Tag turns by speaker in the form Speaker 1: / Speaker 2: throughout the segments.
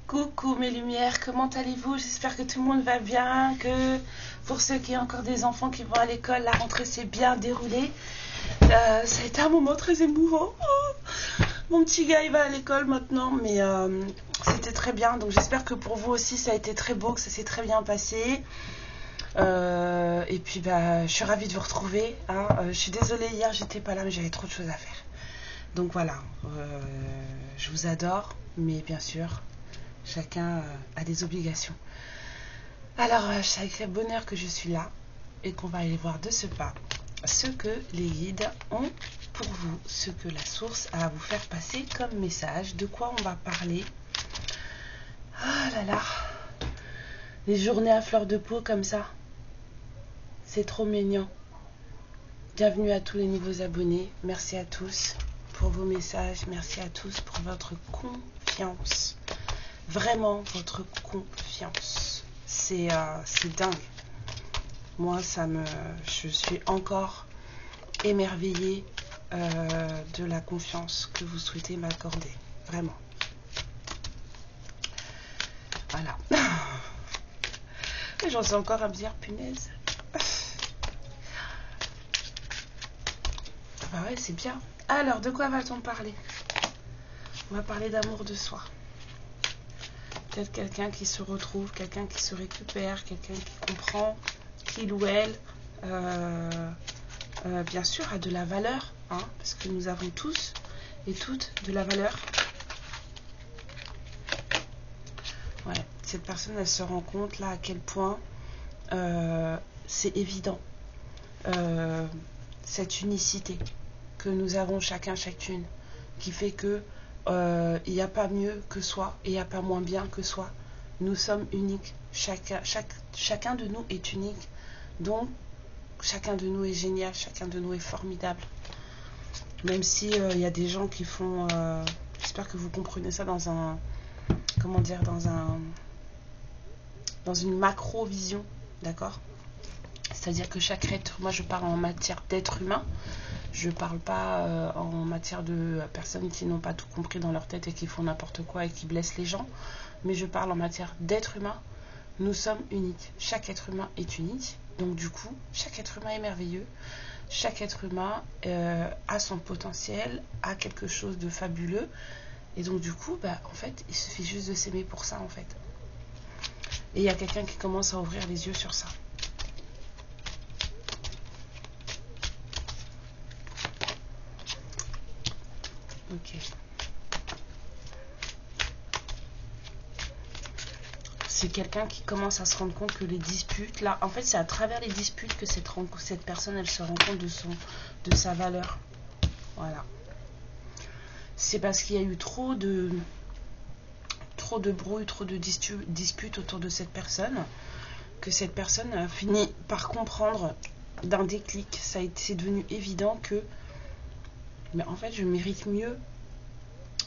Speaker 1: Coucou mes lumières, comment allez-vous? J'espère que tout le monde va bien, que pour ceux qui ont encore des enfants qui vont à l'école, la rentrée s'est bien déroulée. Ça a été un moment très émouvant. Oh, mon petit gars il va à l'école maintenant, mais c'était très bien. Donc j'espère que pour vous aussi ça a été très beau, que ça s'est très bien passé. Et puis bah, je suis ravie de vous retrouver. Hein. Je suis désolée, hier j'étais pas là, mais j'avais trop de choses à faire. Donc voilà, je vous adore, mais bien sûr... Chacun a des obligations. Alors, c'est avec bonheur que je suis là et qu'on va aller voir de ce pas ce que les guides ont pour vous, ce que la source a à vous faire passer comme message, de quoi on va parler. Ah là là, les journées à fleur de peau comme ça, c'est trop mignon. Bienvenue à tous les nouveaux abonnés, merci à tous pour vos messages, merci à tous pour votre confiance. Vraiment, votre confiance, c'est dingue. Moi, je suis encore émerveillée de la confiance que vous souhaitez m'accorder. Vraiment. Voilà. J'en sais encore à me dire, punaise. Bah ouais, c'est bien. Alors, de quoi va-t-on parler? On va parler d'amour de soi. Peut-être quelqu'un qui se retrouve, quelqu'un qui se récupère, quelqu'un qui comprend qu'il ou elle, bien sûr, a de la valeur, hein, parce que nous avons tous et toutes de la valeur. Ouais, cette personne, elle se rend compte là à quel point c'est évident, cette unicité que nous avons chacun, chacune, qui fait que il n'y a pas mieux que soi et il n'y a pas moins bien que soi. Nous sommes uniques. Chacun de nous est unique. Donc, chacun de nous est génial. Chacun de nous est formidable. Même si il y a des gens qui font... J'espère que vous comprenez ça dans un... Comment dire? Dans une macro-vision. D'accord? C'est-à-dire que chaque être... Moi, je parle en matière d'être humain. Je ne parle pas en matière de personnes qui n'ont pas tout compris dans leur tête et qui font n'importe quoi et qui blessent les gens. Mais je parle en matière d'être humain. Nous sommes uniques. Chaque être humain est unique. Donc du coup, chaque être humain est merveilleux. Chaque être humain a son potentiel, a quelque chose de fabuleux. Et donc du coup, bah, en fait, il suffit juste de s'aimer pour ça, en fait. Et il y a quelqu'un qui commence à ouvrir les yeux sur ça. Ok. C'est quelqu'un qui commence à se rendre compte que les disputes, là, en fait, c'est à travers les disputes que cette personne, elle se rend compte de sa valeur. Voilà. C'est parce qu'il y a eu trop de brouille, trop de disputes autour de cette personne, que cette personne a fini par comprendre d'un déclic. C'est devenu évident que, mais en fait, je mérite mieux.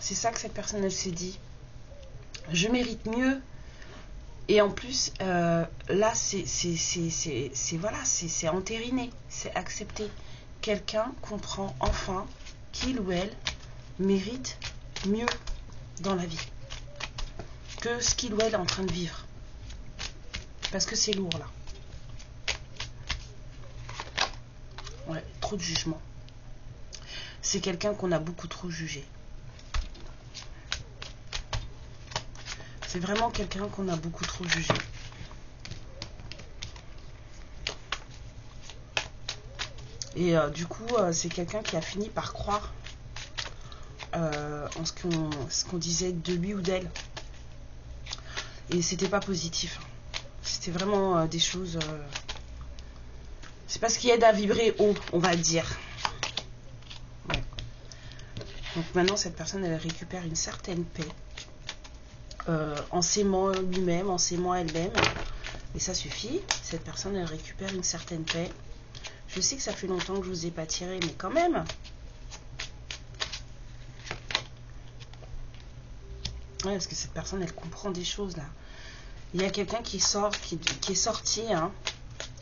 Speaker 1: C'est ça que cette personne, elle s'est dit. Je mérite mieux. Et en plus, là, c'est entériné, c'est accepté. Quelqu'un comprend enfin qu'il ou elle mérite mieux dans la vie que ce qu'il ou elle est en train de vivre. Parce que c'est lourd, là. Ouais, trop de jugement. C'est quelqu'un qu'on a beaucoup trop jugé. C'est vraiment quelqu'un qu'on a beaucoup trop jugé. Et du coup, c'est quelqu'un qui a fini par croire en ce qu'on disait de lui ou d'elle. Et c'était pas positif. C'était vraiment des choses... c'est pas ce qui aide à vibrer haut, on va dire. Ouais. Donc maintenant, cette personne, elle récupère une certaine paix. En s'aimant lui-même, en s'aimant elle-même. Et ça suffit. Cette personne, elle récupère une certaine paix. Je sais que ça fait longtemps que je vous ai pas tiré, mais quand même. Ouais, parce que cette personne, elle comprend des choses, là. Il y a quelqu'un qui est sorti, hein.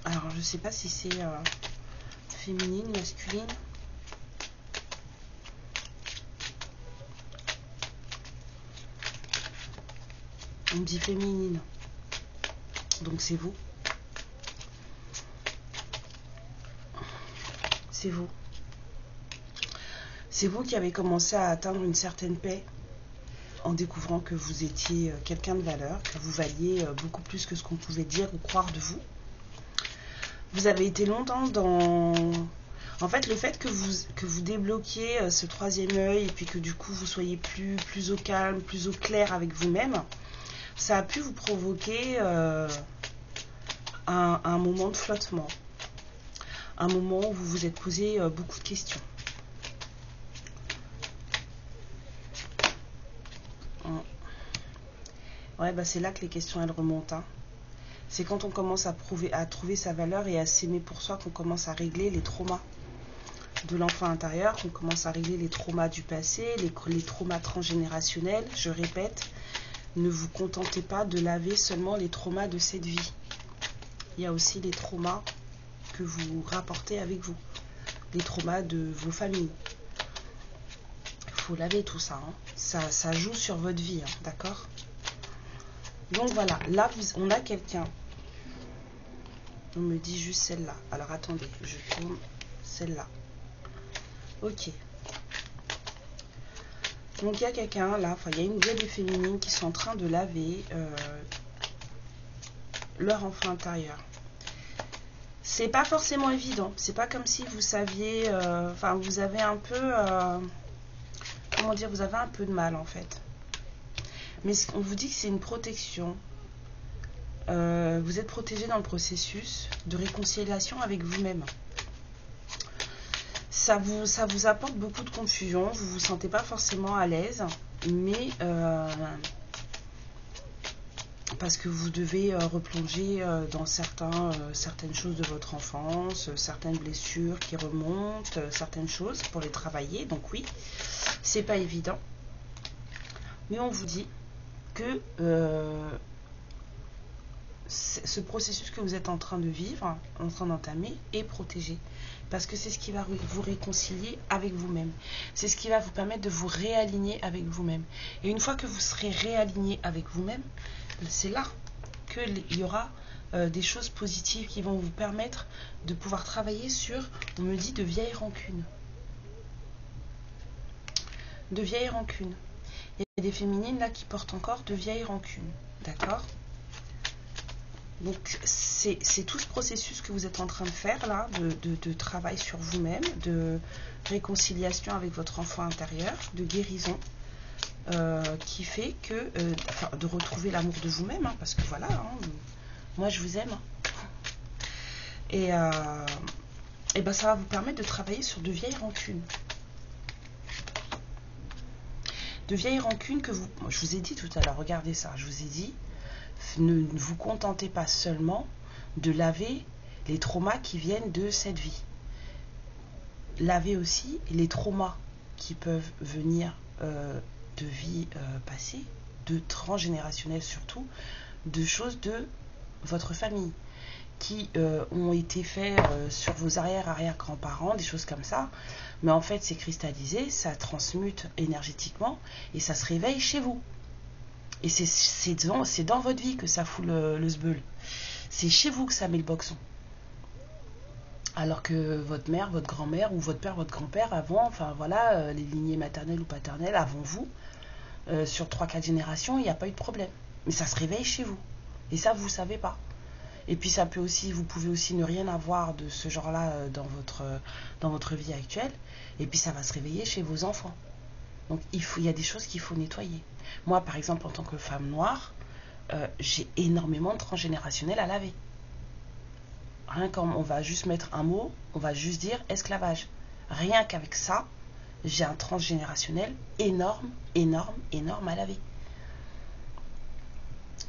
Speaker 1: Alors, je sais pas si c'est féminine, masculine. On me dit féminine. Donc c'est vous. C'est vous. C'est vous qui avez commencé à atteindre une certaine paix en découvrant que vous étiez quelqu'un de valeur, que vous valiez beaucoup plus que ce qu'on pouvait dire ou croire de vous. Vous avez été longtemps dans... En fait, le fait que vous débloquiez ce troisième œil et puis que du coup vous soyez plus au calme, plus au clair avec vous-même, ça a pu vous provoquer un moment de flottement. Un moment où vous vous êtes posé beaucoup de questions. Ouais, bah c'est là que les questions elles remontent. Hein. C'est quand on commence à trouver sa valeur et à s'aimer pour soi qu'on commence à régler les traumas de l'enfant intérieur, qu'on commence à régler les traumas du passé, les traumas transgénérationnels. Je répète, ne vous contentez pas de laver seulement les traumas de cette vie. Il y a aussi les traumas que vous rapportez avec vous, les traumas de vos familles. Il faut laver tout ça. Hein. Ça joue sur votre vie, hein, d'accord? Donc voilà, là on a quelqu'un. On me dit juste celle-là. Alors attendez, je tourne celle-là. Ok. Donc il y a quelqu'un là, enfin il y a une vieille féminine qui sont en train de laver leur enfant intérieur. C'est pas forcément évident. C'est pas comme si vous saviez. Enfin, vous avez un peu. Comment dire, vous avez un peu de mal en fait. Mais on vous dit que c'est une protection. Vous êtes protégé dans le processus de réconciliation avec vous-même. Ça vous apporte beaucoup de confusion. Vous ne vous sentez pas forcément à l'aise. Mais parce que vous devez replonger dans certaines choses de votre enfance, certaines blessures qui remontent, certaines choses pour les travailler. Donc oui, c'est pas évident. Mais on vous dit que ce processus que vous êtes en train de vivre, en train d'entamer, est protégé. Parce que c'est ce qui va vous réconcilier avec vous-même. C'est ce qui va vous permettre de vous réaligner avec vous-même. Et une fois que vous serez réaligné avec vous-même, c'est là qu'il y aura des choses positives qui vont vous permettre de pouvoir travailler sur, on me dit, de vieilles rancunes. De vieilles rancunes. Il y a des féminines là qui portent encore de vieilles rancunes. D'accord ? Donc c'est tout ce processus que vous êtes en train de faire là, de travail sur vous-même, de réconciliation avec votre enfant intérieur, de guérison, qui fait que, de retrouver l'amour de vous-même, hein, parce que voilà, hein, moi je vous aime. Et ben ça va vous permettre de travailler sur de vieilles rancunes. De vieilles rancunes que je vous ai dit tout à l'heure, regardez ça, je vous ai dit, ne vous contentez pas seulement de laver les traumas qui viennent de cette vie. Lavez aussi les traumas qui peuvent venir de vie passée, de transgénérationnelles surtout, de choses de votre famille qui ont été faits sur vos arrière-grands-parents, des choses comme ça. Mais en fait, c'est cristallisé, ça transmute énergétiquement et ça se réveille chez vous. Et c'est dans votre vie que ça fout le sbeul. C'est chez vous que ça met le boxon. Alors que votre mère, votre grand-mère ou votre père, votre grand-père, avant, enfin voilà, les lignées maternelles ou paternelles, avant vous, sur 3-4 générations, il n'y a pas eu de problème. Mais ça se réveille chez vous. Et ça, vous ne savez pas. Et puis ça peut aussi, vous pouvez aussi ne rien avoir de ce genre-là dans votre vie actuelle. Et puis ça va se réveiller chez vos enfants. Donc il y a des choses qu'il faut nettoyer. Moi, par exemple, en tant que femme noire, j'ai énormément de transgénérationnel à laver. Rien quand on va juste mettre un mot, on va juste dire esclavage. Rien qu'avec ça, j'ai un transgénérationnel énorme, énorme, énorme à laver.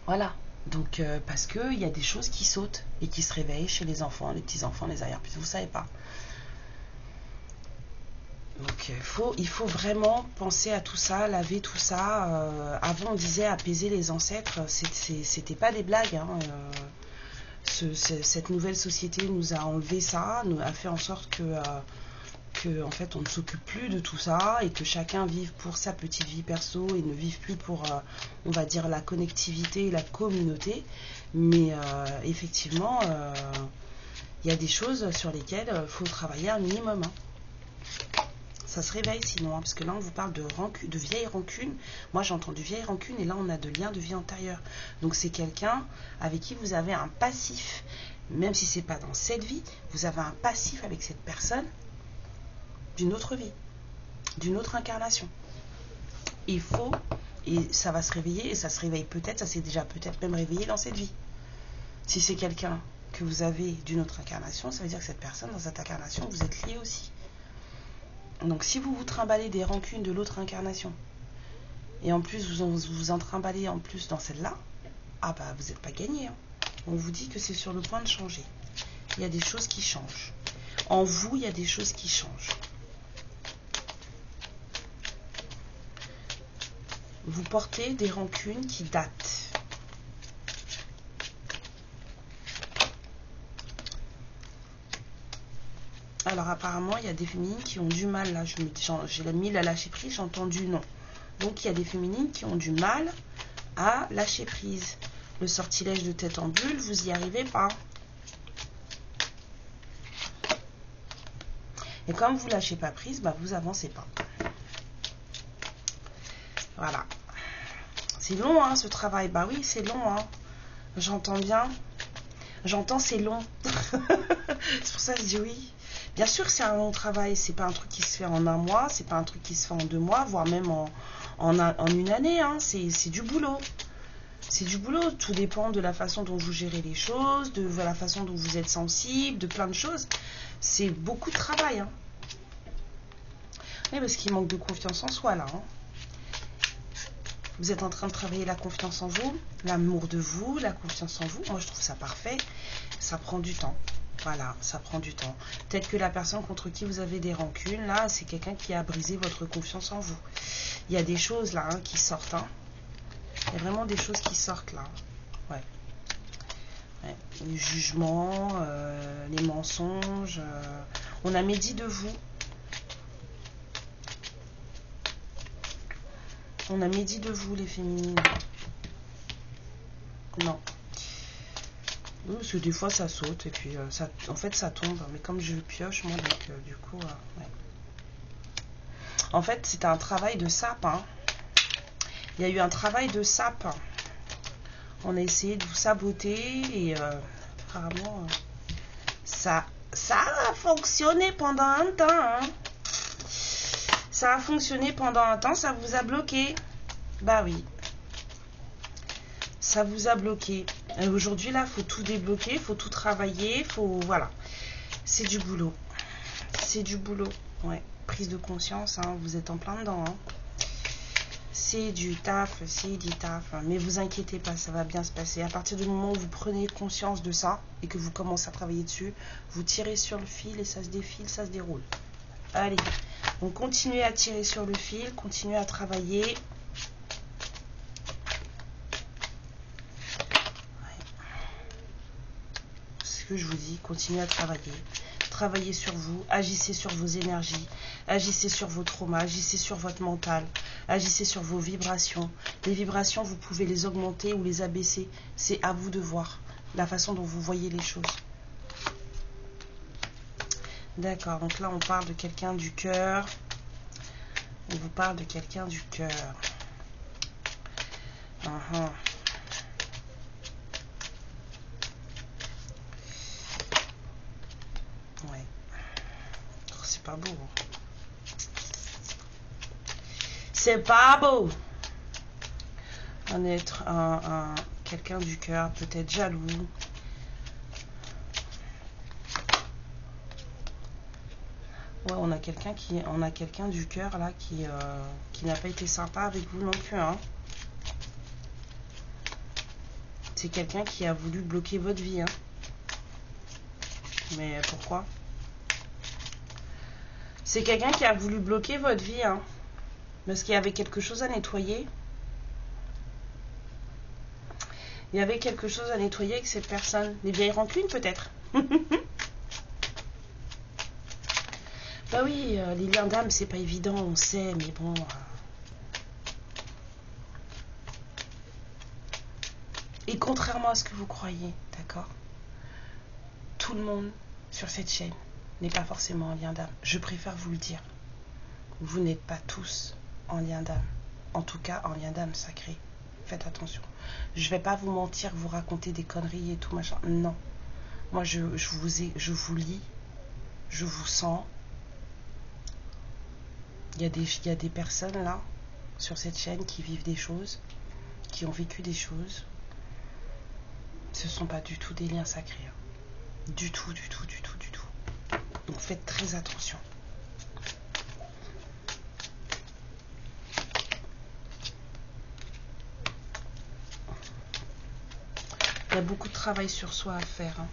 Speaker 1: Voilà. Donc, parce qu'il y a des choses qui sautent et qui se réveillent chez les enfants, les petits-enfants, les arrière-petits, vous ne savez pas. Donc, il faut vraiment penser à tout ça, laver tout ça. Avant, on disait apaiser les ancêtres, c'était pas des blagues. Hein, cette nouvelle société nous a enlevé ça, nous a fait en sorte que en fait on ne s'occupe plus de tout ça et que chacun vive pour sa petite vie perso et ne vive plus pour on va dire la connectivité et la communauté. Mais effectivement il y a des choses sur lesquelles il faut travailler un minimum, hein. Ça se réveille sinon, hein, parce que là on vous parle de vieille rancune. Moi j'entends de vieille rancune et là on a de liens de vie antérieure. Donc c'est quelqu'un avec qui vous avez un passif, même si c'est pas dans cette vie, vous avez un passif avec cette personne d'une autre vie, d'une autre incarnation. Il faut, et ça va se réveiller, et ça se réveille peut-être, ça s'est déjà peut-être même réveillé dans cette vie. Si c'est quelqu'un que vous avez d'une autre incarnation, ça veut dire que cette personne dans cette incarnation vous êtes lié aussi. Donc si vous vous trimballez des rancunes de l'autre incarnation et en plus vous en trimballez en plus dans celle-là, ah bah vous n'êtes pas gagné, hein. On vous dit que c'est sur le point de changer. Il y a des choses qui changent. En vous, il y a des choses qui changent. Vous portez des rancunes qui datent. Alors apparemment, il y a des féminines qui ont du mal, là, j'ai mis la lâcher prise, j'ai entendu non. Donc il y a des féminines qui ont du mal à lâcher prise. Le sortilège de tête en bulle, vous y arrivez pas. Et comme vous lâchez pas prise, bah vous avancez pas. Voilà. C'est long, hein, ce travail. Bah oui, c'est long, hein. J'entends bien. J'entends, c'est long. C'est pour ça que je dis oui. Bien sûr, c'est un long travail. C'est pas un truc qui se fait en un mois. C'est pas un truc qui se fait en 2 mois, voire même en une année. Hein. C'est du boulot. C'est du boulot. Tout dépend de la façon dont vous gérez les choses, de la façon dont vous êtes sensible, de plein de choses. C'est beaucoup de travail. Hein. Oui, parce qu'il manque de confiance en soi, là. Hein. Vous êtes en train de travailler la confiance en vous, l'amour de vous, la confiance en vous. Moi, je trouve ça parfait. Ça prend du temps. Voilà, ça prend du temps. Peut-être que la personne contre qui vous avez des rancunes, là, c'est quelqu'un qui a brisé votre confiance en vous. Il y a des choses, là, hein, qui sortent. Hein. Il y a vraiment des choses qui sortent, là. Ouais. Ouais. Les jugements, les mensonges. On a médit de vous. On a médit de vous, les féminines. Non. Parce que des fois, ça saute. Et puis, en fait, ça tombe. Mais comme je pioche, moi, donc, du coup... ouais. En fait, c'est un travail de sape. Hein. Il y a eu un travail de sape. On a essayé de vous saboter. Et apparemment, ça a fonctionné pendant un temps. Hein. Ça a fonctionné pendant un temps, ça vous a bloqué. Bah oui. Ça vous a bloqué. Aujourd'hui, là, il faut tout débloquer, il faut tout travailler, faut... Voilà. C'est du boulot. C'est du boulot. Ouais. Prise de conscience, hein, vous êtes en plein dedans. Hein. C'est du taf, c'est du taf. Mais vous inquiétez pas, ça va bien se passer. À partir du moment où vous prenez conscience de ça et que vous commencez à travailler dessus, vous tirez sur le fil et ça se défile, ça se déroule. Allez. Donc, continuez à tirer sur le fil, continuez à travailler. Ouais. C'est ce que je vous dis, continuez à travailler. Travaillez sur vous, agissez sur vos énergies, agissez sur vos traumas, agissez sur votre mental, agissez sur vos vibrations. Les vibrations, vous pouvez les augmenter ou les abaisser. C'est à vous de voir la façon dont vous voyez les choses. D'accord, donc là on parle de quelqu'un du cœur. On vous parle de quelqu'un du cœur. Ouais. Oh, c'est pas beau. C'est pas beau. Quelqu'un du cœur, peut-être jaloux. Ouais, on a quelqu'un du cœur là qui n'a pas été sympa avec vous non plus. Hein. C'est quelqu'un qui a voulu bloquer votre vie. Hein. Mais pourquoi? C'est quelqu'un qui a voulu bloquer votre vie. Hein. Parce qu'il y avait quelque chose à nettoyer. Il y avait quelque chose à nettoyer avec cette personne. Des vieilles rancunes peut-être. Bah oui, les liens d'âme, c'est pas évident, on sait, mais bon. Et contrairement à ce que vous croyez, d'accord, tout le monde sur cette chaîne n'est pas forcément en lien d'âme. Je préfère vous le dire. Vous n'êtes pas tous en lien d'âme. En tout cas, en lien d'âme sacré. Faites attention. Je vais pas vous mentir, vous raconter des conneries et tout machin. Non. Moi, je vous lis, je vous sens. Il y a des personnes là, sur cette chaîne, qui vivent des choses, qui ont vécu des choses. Ce ne sont pas du tout des liens sacrés. Hein. Du tout, du tout, du tout, du tout. Donc faites très attention. Il y a beaucoup de travail sur soi à faire. Hein.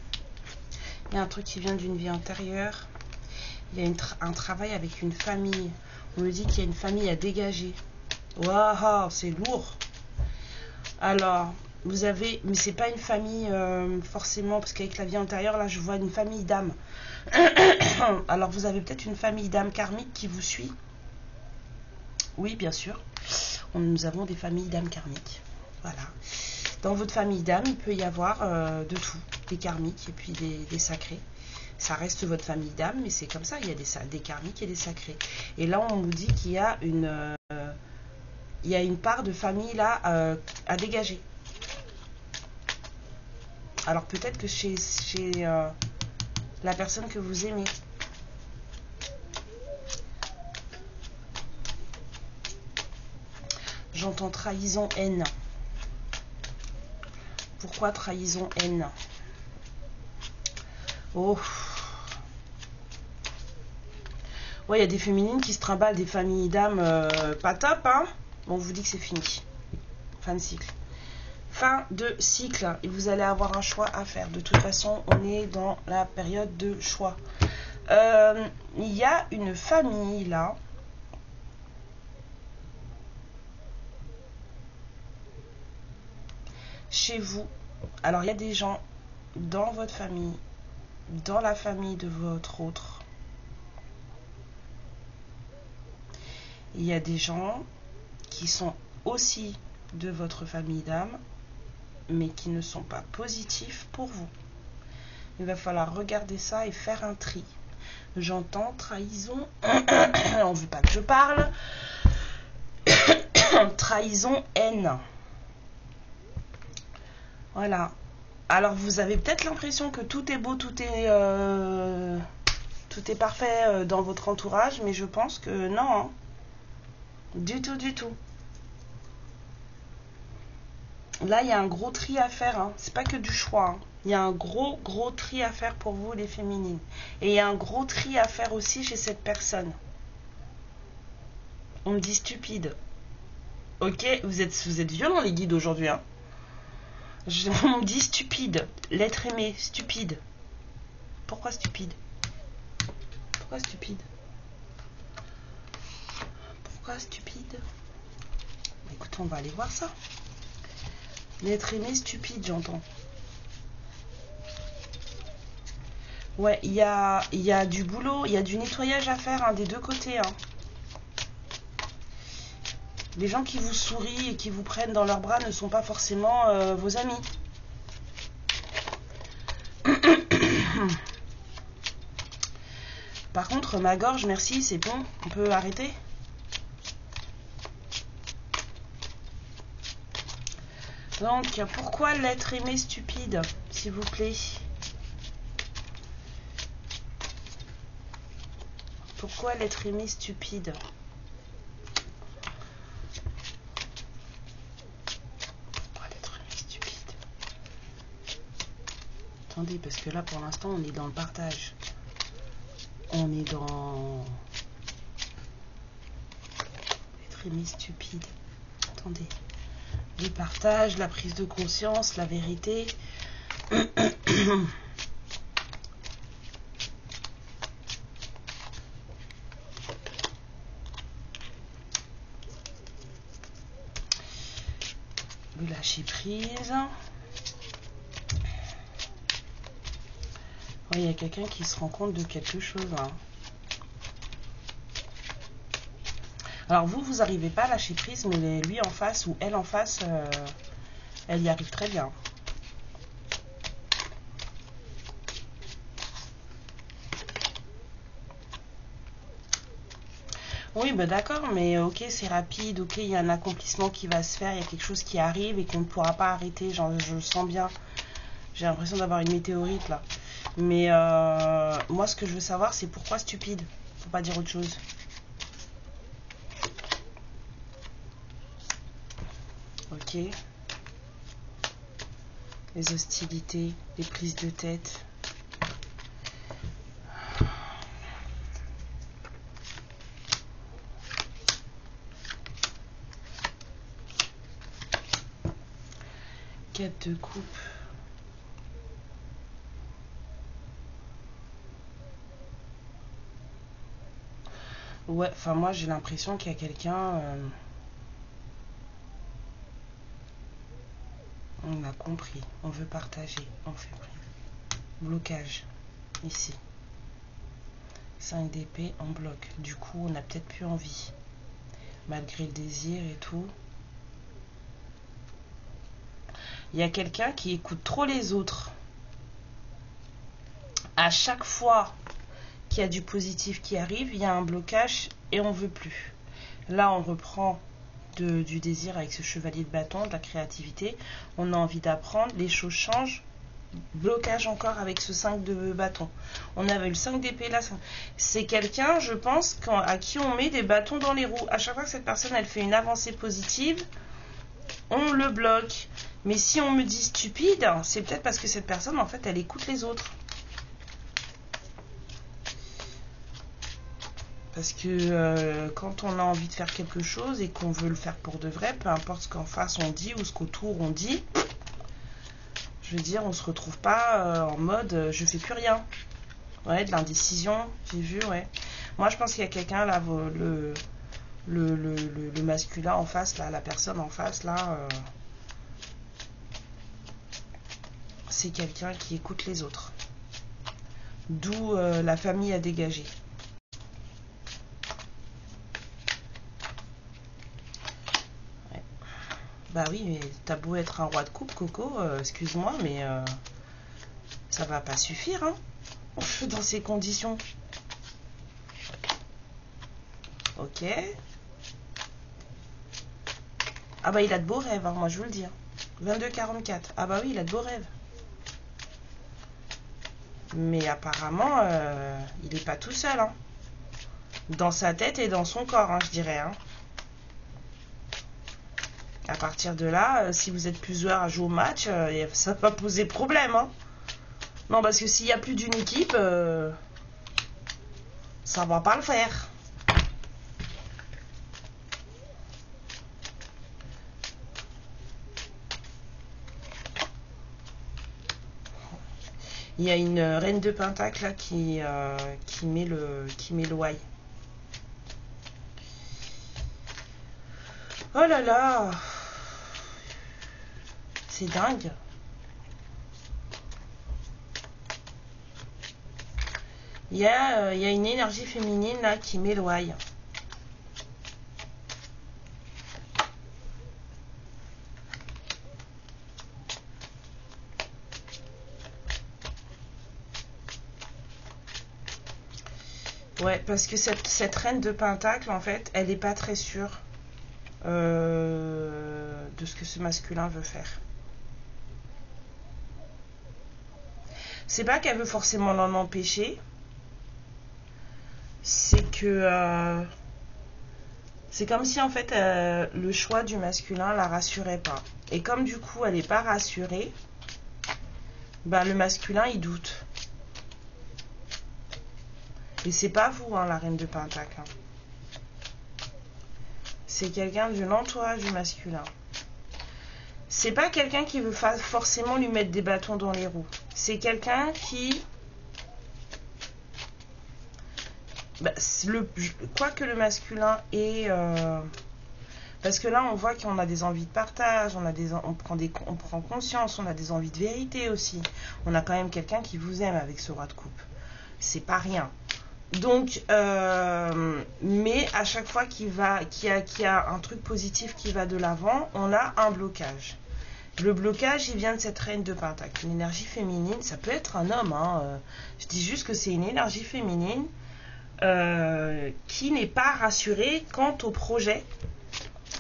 Speaker 1: Il y a un truc qui vient d'une vie antérieure. Il y a un travail avec une famille. On me dit qu'il y a une famille à dégager. Waouh, c'est lourd. Alors, vous avez... Mais c'est pas une famille forcément, parce qu'avec la vie antérieure, là, je vois une famille d'âmes. Alors, vous avez peut-être une famille d'âmes karmiques qui vous suit. Oui, bien sûr. Nous avons des familles d'âmes karmiques. Voilà. Dans votre famille d'âmes, il peut y avoir de tout. Des karmiques et puis des sacrés. Ça reste votre famille d'âmes, mais c'est comme ça. Il y a des karmiques et des sacrés. Et là, on nous dit qu'il y a une part de famille là à dégager. Alors peut-être que chez la personne que vous aimez. J'entends trahison, haine. Pourquoi trahison, haine? Oh. Ouais, il y a des féminines qui se trimballent des familles d'âmes pas top, hein. Bon, on vous dit que c'est fini. Fin de cycle. Fin de cycle. Et vous allez avoir un choix à faire. De toute façon, on est dans la période de choix. Il y a une famille, là. Chez vous. Alors, il y a des gens dans votre famille, dans la famille de votre autre. Il y a des gens qui sont aussi de votre famille d'âme, mais qui ne sont pas positifs pour vous. Il va falloir regarder ça et faire un tri. J'entends trahison. On ne veut pas que je parle. Trahison, haine. Voilà. Alors vous avez peut-être l'impression que tout est beau, tout est parfait dans votre entourage, mais je pense que non. Hein. Du tout, du tout. Là, il y a un gros tri à faire. Hein. C'est pas que du choix. Hein. Il y a un gros tri à faire pour vous, les féminines. Et il y a un gros tri à faire aussi chez cette personne. On me dit stupide. Ok, vous êtes violents, les guides, aujourd'hui. Hein. On me dit stupide. L'être aimé, stupide. Pourquoi stupide? Pourquoi stupide? Pourquoi stupide? Écoute, on va aller voir ça. L'être aimé, stupide, j'entends. Ouais, il y a du boulot, il y a du nettoyage à faire hein, des deux côtés. Hein. Les gens qui vous sourient et qui vous prennent dans leurs bras ne sont pas forcément vos amis. Par contre, ma gorge, merci, c'est bon. On peut arrêter? Donc, pourquoi l'être aimé stupide, s'il vous plaît? Pourquoi l'être aimé stupide? Pourquoi l'être aimé stupide? Attendez, parce que là, pour l'instant, on est dans le partage. On est dans... L'être aimé stupide. Attendez. Le partage, la prise de conscience, la vérité. Le lâcher prise. il y a quelqu'un qui se rend compte de quelque chose. Hein. Alors vous n'arrivez pas à lâcher prise, mais lui en face ou elle en face, elle y arrive très bien. Oui, bah d'accord, mais ok, c'est rapide, ok, il y a un accomplissement qui va se faire, il y a quelque chose qui arrive et qu'on ne pourra pas arrêter, genre, je le sens bien. J'ai l'impression d'avoir une météorite là. Mais moi, ce que je veux savoir, c'est pourquoi stupide, faut pas dire autre chose. Ok. Les hostilités, les prises de tête. Quête de coupe. Ouais, enfin moi j'ai l'impression qu'il y a quelqu'un... on a compris, on veut partager, on fait blocage, ici. 5 d'épée en bloc. Du coup, on n'a peut-être plus envie. Malgré le désir et tout. Il y a quelqu'un qui écoute trop les autres. À chaque fois qu'il y a du positif qui arrive, il y a un blocage et on veut plus. Là, on reprend du désir avec ce chevalier de bâton, de la créativité. On a envie d'apprendre, les choses changent. Blocage encore avec ce 5 de bâton. On avait le 5 d'épée là. C'est quelqu'un, je pense, à qui on met des bâtons dans les roues. À chaque fois que cette personne, elle fait une avancée positive, on le bloque. Mais si on me dit stupide, c'est peut-être parce que cette personne, en fait, elle écoute les autres. Parce que quand on a envie de faire quelque chose et qu'on veut le faire pour de vrai, peu importe ce qu'en face on dit ou ce qu'autour on dit, je veux dire, on se retrouve pas en mode je fais plus rien. Ouais, de l'indécision, j'ai vu, ouais. Moi, je pense qu'il y a quelqu'un là, le masculin en face, là, la personne en face, là, c'est quelqu'un qui écoute les autres. D'où la famille à dégager. Ouais. Bah oui, mais t'as beau être un roi de coupe, Coco, excuse-moi, mais ça va pas suffire, hein, dans ces conditions. Ok. Ah bah il a de beaux rêves, hein, moi je vous le dis. 22,44. Ah bah oui, il a de beaux rêves. Mais apparemment, il n'est pas tout seul. Hein. Dans sa tête et dans son corps, hein, je dirais. Hein. À partir de là, si vous êtes plusieurs à jouer au match, ça va poser problème. Hein. Non, parce que s'il n'y a plus d'une équipe, ça va pas le faire. Il y a une reine de pentacle là qui met le why. Oh là là, c'est dingue. Il y a une énergie féminine là qui met le why. Ouais, parce que cette reine de pentacle, en fait, elle n'est pas très sûre de ce que ce masculin veut faire. C'est pas qu'elle veut forcément l'en empêcher, c'est que c'est comme si en fait le choix du masculin la rassurait pas. Et comme du coup elle n'est pas rassurée, bah, le masculin il doute. Et c'est pas vous, hein, la reine de pentacle. Hein. C'est quelqu'un de l'entourage du masculin. C'est pas quelqu'un qui veut forcément lui mettre des bâtons dans les roues. C'est quelqu'un qui... Bah, quoique le masculin ait Parce que là, on voit qu'on a des envies de partage, on prend conscience, on a des envies de vérité aussi. On a quand même quelqu'un qui vous aime avec ce roi de coupe. C'est pas rien. Donc, mais à chaque fois qu'il y a un truc positif qui va de l'avant, on a un blocage. Le blocage, il vient de cette reine de pentacle. Une énergie féminine, ça peut être un homme. Je dis juste que c'est une énergie féminine qui n'est pas rassurée quant au projet,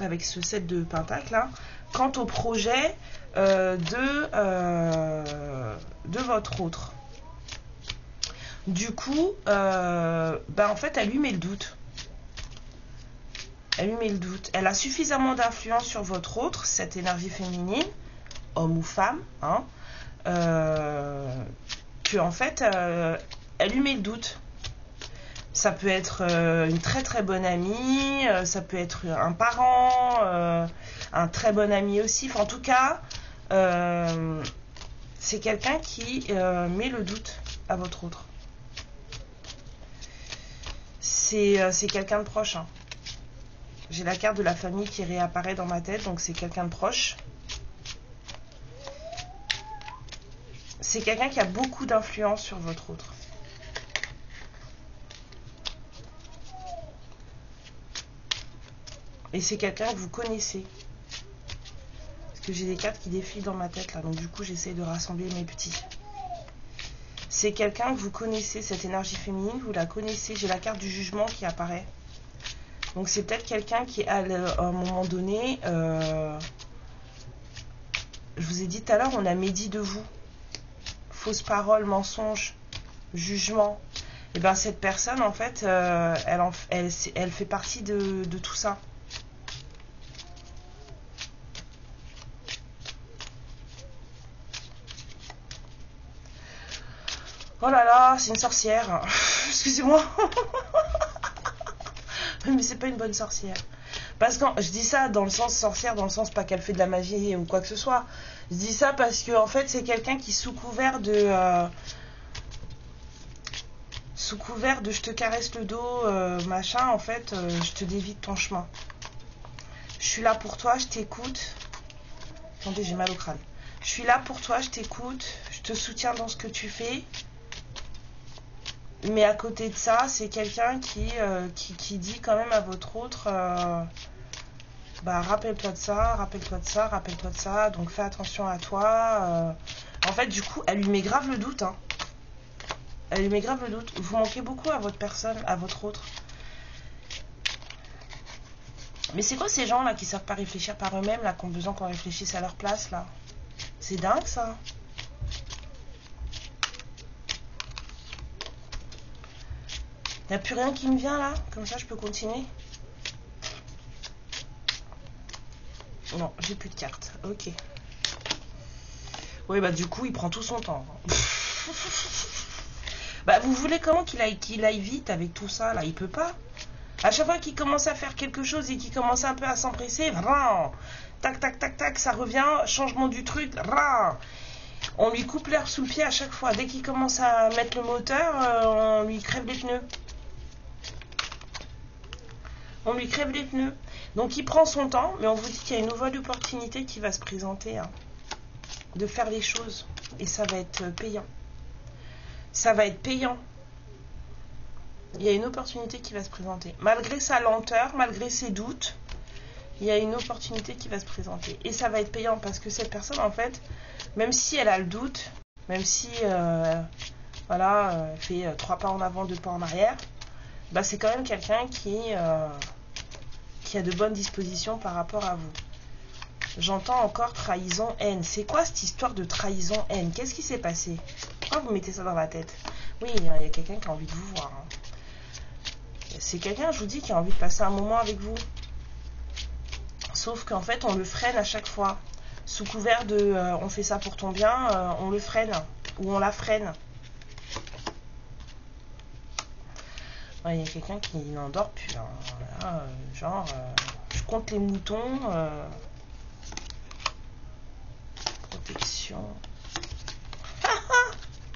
Speaker 1: avec ce 7 de pentacle là, quant au projet de votre autre. Du coup, en fait, elle lui met le doute. Elle lui met le doute. Elle a suffisamment d'influence sur votre autre, cette énergie féminine, homme ou femme, que en fait, elle lui met le doute. Ça peut être une très très bonne amie, ça peut être un parent, un très bon ami aussi. Enfin, en tout cas, c'est quelqu'un qui met le doute à votre autre. C'est quelqu'un de proche. J'ai la carte de la famille qui réapparaît dans ma tête, donc c'est quelqu'un de proche. C'est quelqu'un qui a beaucoup d'influence sur votre autre. Et c'est quelqu'un que vous connaissez. Parce que j'ai des cartes qui défilent dans ma tête là, donc du coup j'essaie de rassembler mes petits. C'est quelqu'un que vous connaissez, cette énergie féminine, vous la connaissez. J'ai la carte du jugement qui apparaît. Donc c'est peut-être quelqu'un qui, à un moment donné, je vous ai dit tout à l'heure, on a médit de vous. Fausse parole, mensonge, jugement. Et bien cette personne, en fait, elle fait partie de tout ça. Oh là là, c'est une sorcière. Excusez-moi. Mais c'est pas une bonne sorcière. Parce que je dis ça dans le sens sorcière, dans le sens pas qu'elle fait de la magie ou quoi que ce soit. Je dis ça parce que en fait c'est quelqu'un qui sous couvert de je te caresse le dos, machin, en fait je te dévie de ton chemin. Je suis là pour toi, je t'écoute. Attendez, j'ai mal au crâne. Je suis là pour toi, je t'écoute, je te soutiens dans ce que tu fais. Mais à côté de ça, c'est quelqu'un qui dit quand même à votre autre, rappelle-toi de ça, rappelle-toi de ça, rappelle-toi de ça, donc fais attention à toi. En fait, du coup, elle lui met grave le doute. Elle lui met grave le doute. Vous manquez beaucoup à votre personne, à votre autre. Mais c'est quoi ces gens là qui savent pas réfléchir par eux-mêmes, là, qui ont besoin qu'on réfléchisse à leur place, là? C'est dingue ça. Il n'y a plus rien qui me vient là? Comme ça je peux continuer? Non, j'ai plus de cartes. Ok. Oui, du coup, il prend tout son temps. Vous voulez comment qu'il aille vite avec tout ça là? Il peut pas. À chaque fois qu'il commence à faire quelque chose et qu'il commence un peu à s'empresser, tac, tac, tac, tac, ça revient, changement du truc, on lui coupe l'air sous le pied à chaque fois. Dès qu'il commence à mettre le moteur, on lui crève les pneus. On lui crève les pneus. Donc il prend son temps, mais on vous dit qu'il y a une nouvelle opportunité qui va se présenter, de faire les choses. Et ça va être payant. Ça va être payant. Il y a une opportunité qui va se présenter. Malgré sa lenteur, malgré ses doutes, il y a une opportunité qui va se présenter. Et ça va être payant parce que cette personne, en fait, même si elle a le doute, même si elle fait 3 pas en avant, 2 pas en arrière, c'est quand même quelqu'un qui a de bonnes dispositions par rapport à vous. J'entends encore trahison, haine. C'est quoi cette histoire de trahison, haine? Qu'est-ce qui s'est passé? Pourquoi vous mettez ça dans la tête? Oui, il y a quelqu'un qui a envie de vous voir. C'est quelqu'un, je vous dis, qui a envie de passer un moment avec vous. Sauf qu'en fait, on le freine à chaque fois. Sous couvert de on fait ça pour ton bien, on le freine. Ou on la freine. Il y a quelqu'un qui n'endort plus. Voilà, je compte les moutons. Protection.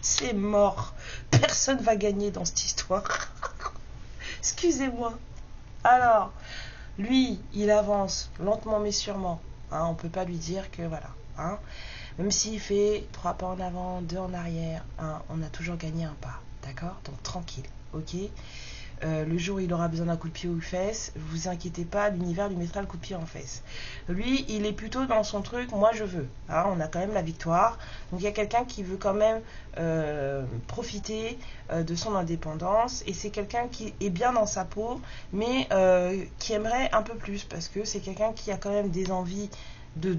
Speaker 1: C'est mort. Personne va gagner dans cette histoire. Excusez-moi. Alors,
Speaker 2: Lui, il avance lentement mais sûrement. Hein, on ne peut pas lui dire que voilà. Hein, même s'il fait 3 pas en avant, 2 en arrière, hein, on a toujours gagné un pas. D'accord? Donc tranquille. Ok? Le jour où il aura besoin d'un coup de pied aux fesses, vous inquiétez pas, l'univers lui mettra le coup de pied en fesses. Lui, il est plutôt dans son truc, moi je veux. Hein, on a quand même la victoire. Donc il y a quelqu'un qui veut quand même profiter de son indépendance. Et c'est quelqu'un qui est bien dans sa peau, mais qui aimerait un peu plus. Parce que c'est quelqu'un qui a quand même des envies de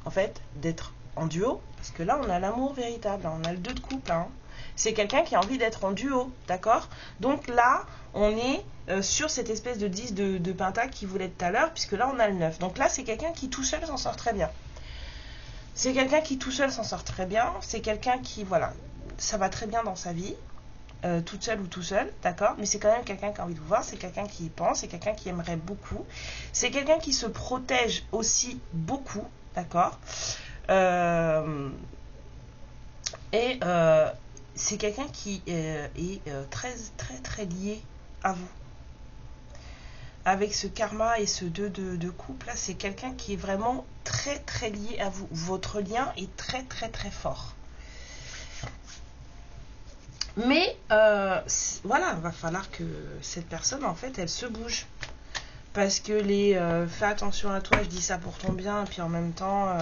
Speaker 2: en fait, d'être en duo. Parce que là, on a l'amour véritable, hein, on a le 2 de couple. Hein. C'est quelqu'un qui a envie d'être en duo, d'accord? Donc là, on est sur cette espèce de 10 de pentacle qui voulait tout à l'heure, puisque là, on a le 9. Donc là, c'est quelqu'un qui tout seul s'en sort très bien. C'est quelqu'un qui tout seul s'en sort très bien. C'est quelqu'un qui, voilà, ça va très bien dans sa vie, toute seule ou tout seul, d'accord? Mais c'est quand même quelqu'un qui a envie de vous voir, c'est quelqu'un qui y pense, c'est quelqu'un qui aimerait beaucoup. C'est quelqu'un qui se protège aussi beaucoup, d'accord? Et c'est quelqu'un qui est très très très lié à vous. Avec ce karma et ce 2 de couple là, c'est quelqu'un qui est vraiment très très lié à vous. Votre lien est très très très fort. Mais voilà, il va falloir que cette personne en fait elle se bouge. Parce que fais attention à toi, je dis ça pour ton bien, et puis en même temps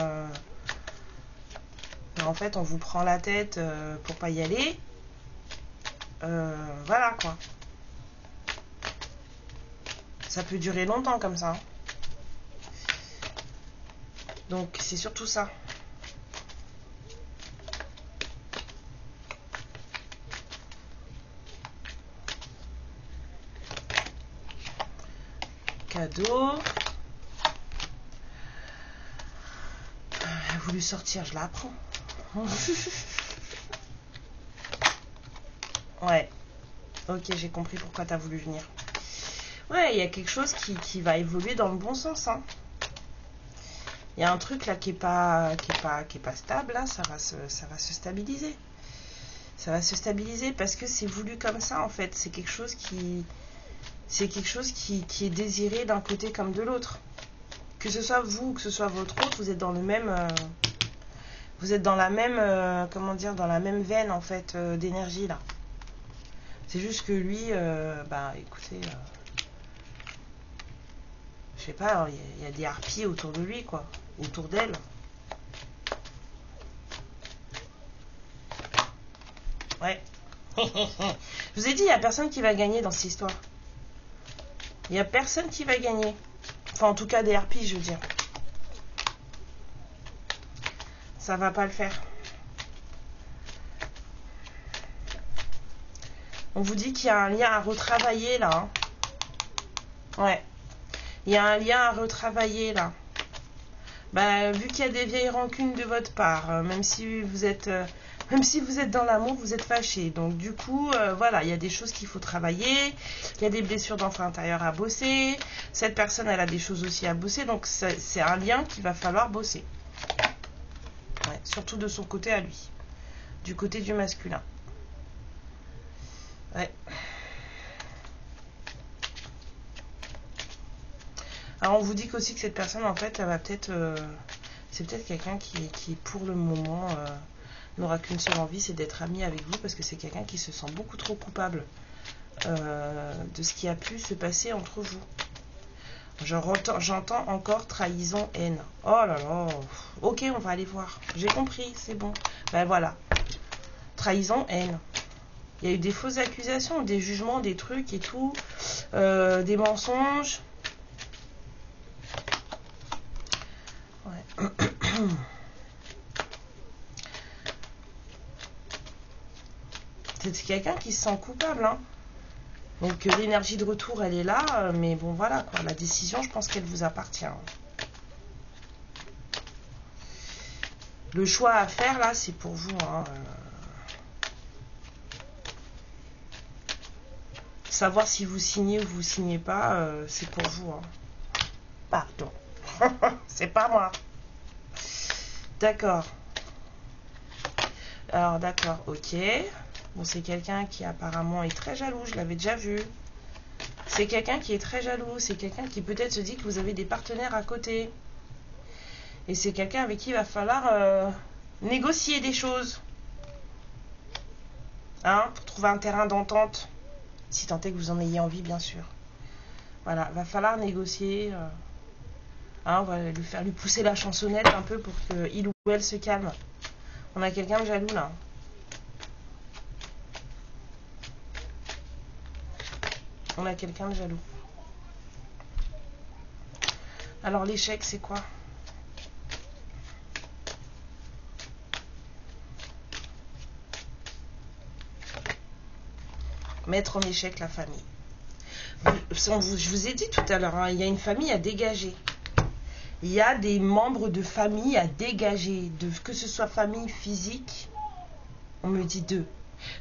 Speaker 2: en fait on vous prend la tête pour pas y aller. Voilà quoi. Ça peut durer longtemps comme ça. Hein. Donc c'est surtout ça. Cadeau. Elle a voulu sortir, je la prends. Ouais. Ok, j'ai compris pourquoi tu as voulu venir. Ouais, il y a quelque chose qui va évoluer dans le bon sens. Hein. Il y a un truc là qui est pas stable. Là, ça va se stabiliser. Ça va se stabiliser parce que c'est voulu comme ça en fait. C'est quelque chose qui est désiré d'un côté comme de l'autre. Que ce soit vous ou que ce soit votre autre, vous êtes dans le même, vous êtes dans la même, comment dire, dans la même veine en fait d'énergie là. C'est juste que lui, bah écoutez, je sais pas, il y a des harpies autour de lui quoi, autour d'elle. Ouais. Je vous ai dit, il n'y a personne qui va gagner dans cette histoire. Il n'y a personne qui va gagner. Enfin, en tout cas, des harpies, je veux dire. Ça va pas le faire. On vous dit qu'il y a un lien à retravailler, là. Hein. Ouais. Il y a un lien à retravailler, là. Bah, vu qu'il y a des vieilles rancunes de votre part, même si vous êtes dans l'amour, vous êtes fâché. Donc du coup, voilà, il y a des choses qu'il faut travailler. Il y a des blessures d'enfant intérieur à bosser. Cette personne, elle a des choses aussi à bosser. Donc c'est un lien qu'il va falloir bosser. Ouais, surtout de son côté à lui. Du côté du masculin. Ouais. Alors on vous dit aussi que cette personne, en fait, elle va peut-être... c'est peut-être quelqu'un qui, pour le moment... n'aura qu'une seule envie, c'est d'être ami avec vous parce que c'est quelqu'un qui se sent beaucoup trop coupable de ce qui a pu se passer entre vous. J'entends encore trahison, haine. Oh là là. Ok, on va aller voir. J'ai compris, c'est bon. Ben voilà. Trahison, haine. Il y a eu des fausses accusations, des jugements, des trucs et tout. Des mensonges. Ouais. C'est quelqu'un qui se sent coupable. Hein. Donc l'énergie de retour, elle est là. Mais bon, voilà, quoi. La décision, je pense qu'elle vous appartient. Le choix à faire, là, c'est pour vous. Hein. Savoir si vous signez ou vous signez pas, c'est pour vous. Hein. Pardon. C'est pas moi. D'accord. Alors, d'accord, ok. Bon, c'est quelqu'un qui apparemment est très jaloux, je l'avais déjà vu. C'est quelqu'un qui est très jaloux. C'est quelqu'un qui peut-être se dit que vous avez des partenaires à côté. Et c'est quelqu'un avec qui il va falloir négocier des choses. Hein, pour trouver un terrain d'entente. Si tant est que vous en ayez envie, bien sûr. Voilà, va falloir négocier. Hein, on va lui pousser la chansonnette un peu pour qu'il ou elle se calme. On a quelqu'un de jaloux là. On a quelqu'un de jaloux. Alors l'échec, c'est quoi? Mettre en échec la famille. Je vous ai dit tout à l'heure, hein, il y a une famille à dégager. Il y a des membres de famille à dégager. Que ce soit famille physique, on me dit deux.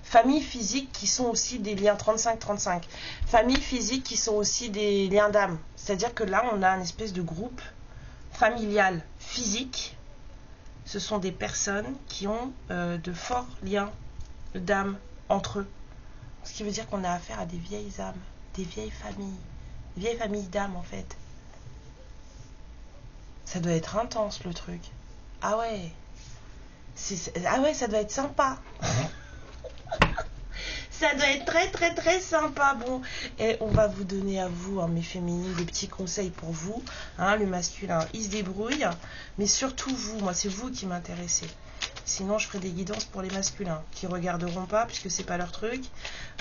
Speaker 2: Famille physique qui sont aussi des liens 35-35. Famille physique qui sont aussi des liens d'âme. C'est-à-dire que là, on a une espèce de groupe familial physique. Ce sont des personnes qui ont de forts liens d'âme entre eux. Ce qui veut dire qu'on a affaire à des vieilles âmes, des vieilles familles d'âmes en fait. Ça doit être intense le truc. Ah ouais. Ah ouais, ça doit être sympa. Ça doit être très très très sympa. Bon, et on va vous donner à vous, hein, mes féminines, des petits conseils pour vous. Hein, le masculin, il se débrouille. Mais surtout vous, moi c'est vous qui m'intéressez. Sinon je ferai des guidances pour les masculins qui regarderont pas puisque c'est pas leur truc.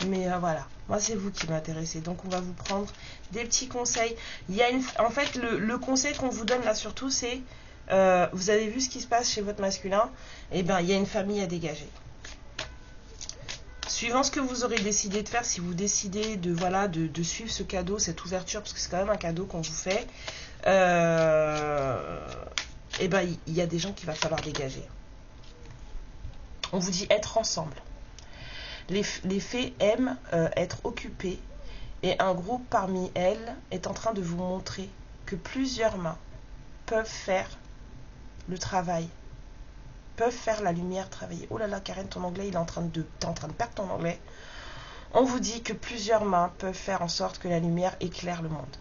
Speaker 2: Mais voilà, moi c'est vous qui m'intéressez. Donc on va vous prendre des petits conseils. Il y a en fait le conseil qu'on vous donne là surtout c'est vous avez vu ce qui se passe chez votre masculin. Eh bien il y a une famille à dégager. Suivant ce que vous aurez décidé de faire, si vous décidez de suivre ce cadeau, cette ouverture, parce que c'est quand même un cadeau qu'on vous fait, eh ben, il y a des gens qu'il va falloir dégager. On vous dit être ensemble. Les fées aiment être occupées et un groupe parmi elles est en train de vous montrer que plusieurs mains peuvent faire le travail. Peuvent faire la lumière travailler. Oh là là, Karen, ton anglais, t'es en train de perdre ton anglais. On vous dit que plusieurs mains peuvent faire en sorte que la lumière éclaire le monde.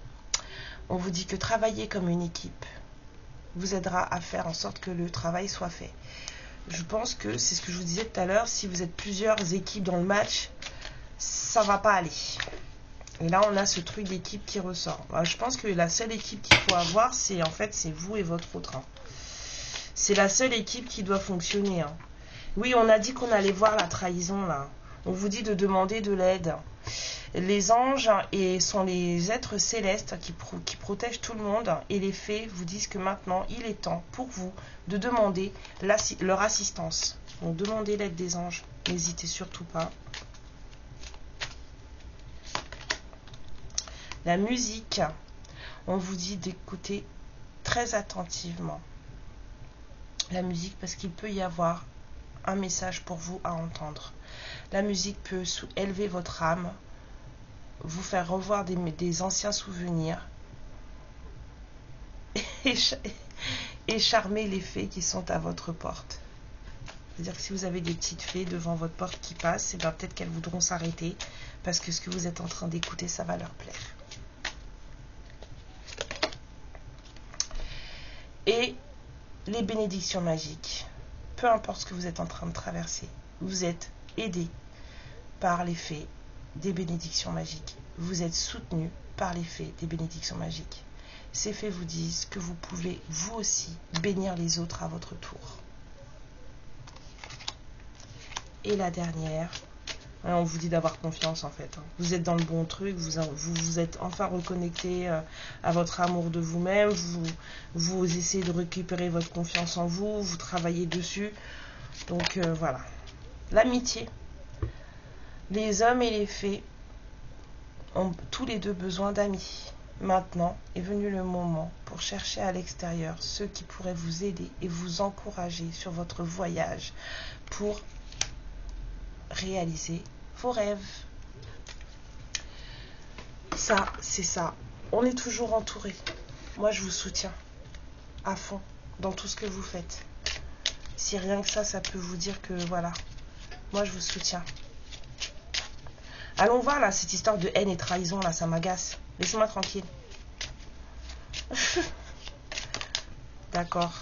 Speaker 2: On vous dit que travailler comme une équipe vous aidera à faire en sorte que le travail soit fait. Je pense que c'est ce que je vous disais tout à l'heure, si vous êtes plusieurs équipes dans le match, ça va pas aller. Et là, on a ce truc d'équipe qui ressort. Alors, je pense que la seule équipe qu'il faut avoir, c'est vous et votre autre. Hein. C'est la seule équipe qui doit fonctionner. Hein. Oui, on a dit qu'on allait voir la trahison là. On vous dit de demander de l'aide. Les anges sont les êtres célestes qui protègent tout le monde. Et les fées vous disent que maintenant, il est temps pour vous de demander leur assistance. Donc, demandez l'aide des anges. N'hésitez surtout pas. La musique, on vous dit d'écouter très attentivement la musique parce qu'il peut y avoir un message pour vous à entendre. La musique peut élever votre âme, vous faire revoir des anciens souvenirs et charmer les fées qui sont à votre porte. C'est-à-dire que si vous avez des petites fées devant votre porte qui passent, ben peut-être qu'elles voudront s'arrêter parce que ce que vous êtes en train d'écouter, ça va leur plaire. Et les bénédictions magiques, peu importe ce que vous êtes en train de traverser, vous êtes aidé par les fées des bénédictions magiques. Vous êtes soutenu par les fées des bénédictions magiques. Ces fées vous disent que vous pouvez, vous aussi, bénir les autres à votre tour. Et la dernière, on vous dit d'avoir confiance en fait. Vous êtes dans le bon truc, vous êtes enfin reconnecté à votre amour de vous-même, vous essayez de récupérer votre confiance en vous, vous travaillez dessus. Donc voilà. L'amitié. Les hommes et les fées ont tous les deux besoin d'amis. Maintenant est venu le moment pour chercher à l'extérieur ceux qui pourraient vous aider et vous encourager sur votre voyage pour réaliser vos rêves. Ça, c'est ça. On est toujours entouré. Moi, je vous soutiens à fond dans tout ce que vous faites. Si rien que ça peut vous dire que voilà, moi, je vous soutiens. Allons voir, là, cette histoire de haine et trahison, là, ça m'agace. Laissez-moi tranquille. D'accord.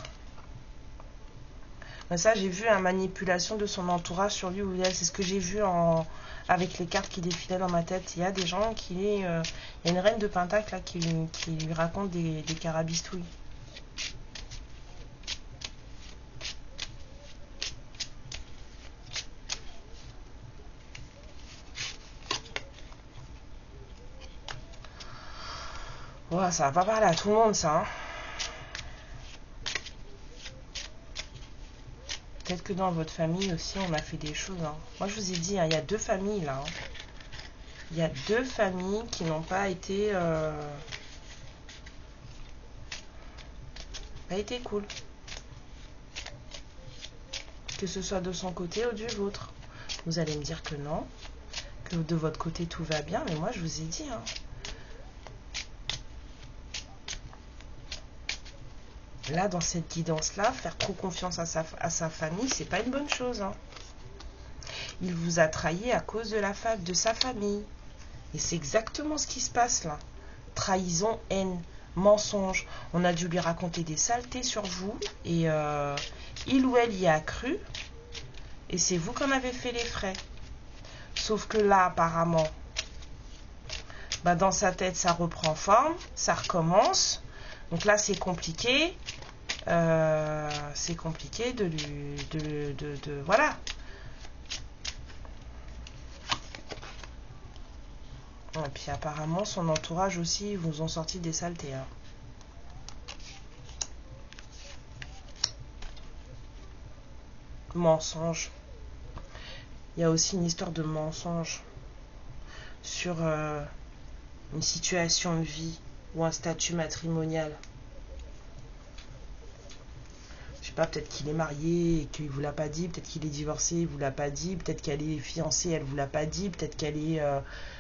Speaker 2: Ça, j'ai vu une manipulation de son entourage sur lui ou elle. C'est ce que j'ai vu avec les cartes qui défilaient dans ma tête. Il y a des gens qui... il y a une reine de Pentacle là, qui lui raconte des carabistouilles. Ouais, ça va pas parler à tout le monde, ça. Hein. Peut-être que dans votre famille aussi, on a fait des choses. Hein. Moi, je vous ai dit, hein, il y a 2 familles, là. Hein. Il y a 2 familles qui n'ont pas été... pas été cool. Que ce soit de son côté ou du vôtre. Vous allez me dire que non. Que de votre côté, tout va bien. Mais moi, je vous ai dit, hein. Là, dans cette guidance-là, faire trop confiance à sa famille, c'est pas une bonne chose. Hein. Il vous a trahi à cause de sa famille. Et c'est exactement ce qui se passe là. Trahison, haine, mensonge. On a dû lui raconter des saletés sur vous. Et il ou elle y a cru. Et c'est vous qui en avez fait les frais. Sauf que là, apparemment, bah, dans sa tête, ça reprend forme. Ça recommence. Donc là, c'est compliqué. C'est compliqué de lui... voilà. Et puis apparemment, son entourage aussi, ils vous ont sorti des saletés. Hein. Mensonge. Il y a aussi une histoire de mensonge sur une situation de vie ou un statut matrimonial. Je sais pas, peut-être qu'il est marié et qu'il vous l'a pas dit, peut-être qu'il est divorcé, il vous l'a pas dit, peut-être qu'elle est fiancée, elle vous l'a pas dit, peut-être qu'elle est,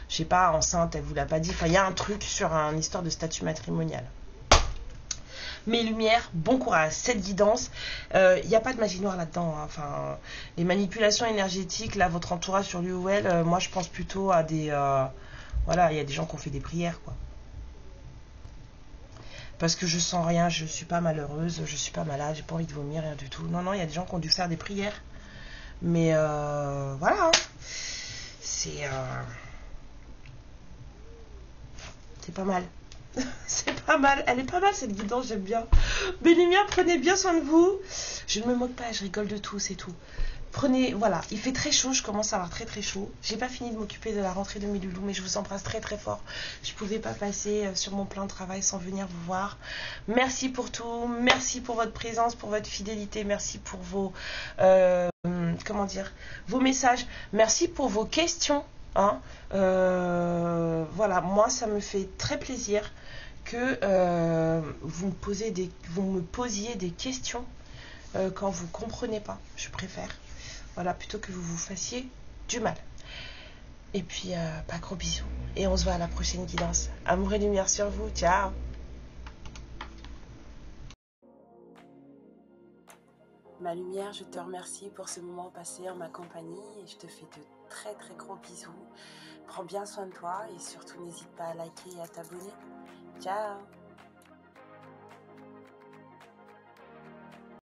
Speaker 2: je sais pas, enceinte, elle vous l'a pas dit. Enfin, il y a un truc sur une histoire de statut matrimonial. Mes lumières, bon courage, cette guidance. Il n'y a pas de magie noire là-dedans. Hein. Enfin, les manipulations énergétiques, là, votre entourage sur lui ou elle, moi je pense plutôt à des... voilà, il y a des gens qui ont fait des prières, quoi. Parce que je sens rien, je suis pas malheureuse, je suis pas malade, j'ai pas envie de vomir, rien du tout. Non, non, il y a des gens qui ont dû faire des prières. Mais voilà, hein. C'est pas mal. C'est pas mal, elle est pas mal cette guidance, j'aime bien. Mes lumières, prenez bien soin de vous. Je ne me moque pas, je rigole de tout, c'est tout. Prenez, voilà, il fait très chaud, je commence à avoir très très chaud. J'ai pas fini de m'occuper de la rentrée de mes loulous, mais je vous embrasse très très fort. Je pouvais pas passer sur mon plan de travail sans venir vous voir. Merci pour tout, merci pour votre présence, pour votre fidélité, merci pour vos, comment dire, vos messages, merci pour vos questions. Hein. Voilà, moi ça me fait très plaisir que vous me posiez des questions quand vous comprenez pas. Je préfère. Voilà, plutôt que vous vous fassiez du mal. Et puis, pas gros bisous. Et on se voit à la prochaine guidance. Amour et lumière sur vous. Ciao. Ma lumière, je te remercie pour ce moment passé en ma compagnie. Et je te fais de très très gros bisous. Prends bien soin de toi et surtout n'hésite pas à liker et à t'abonner. Ciao.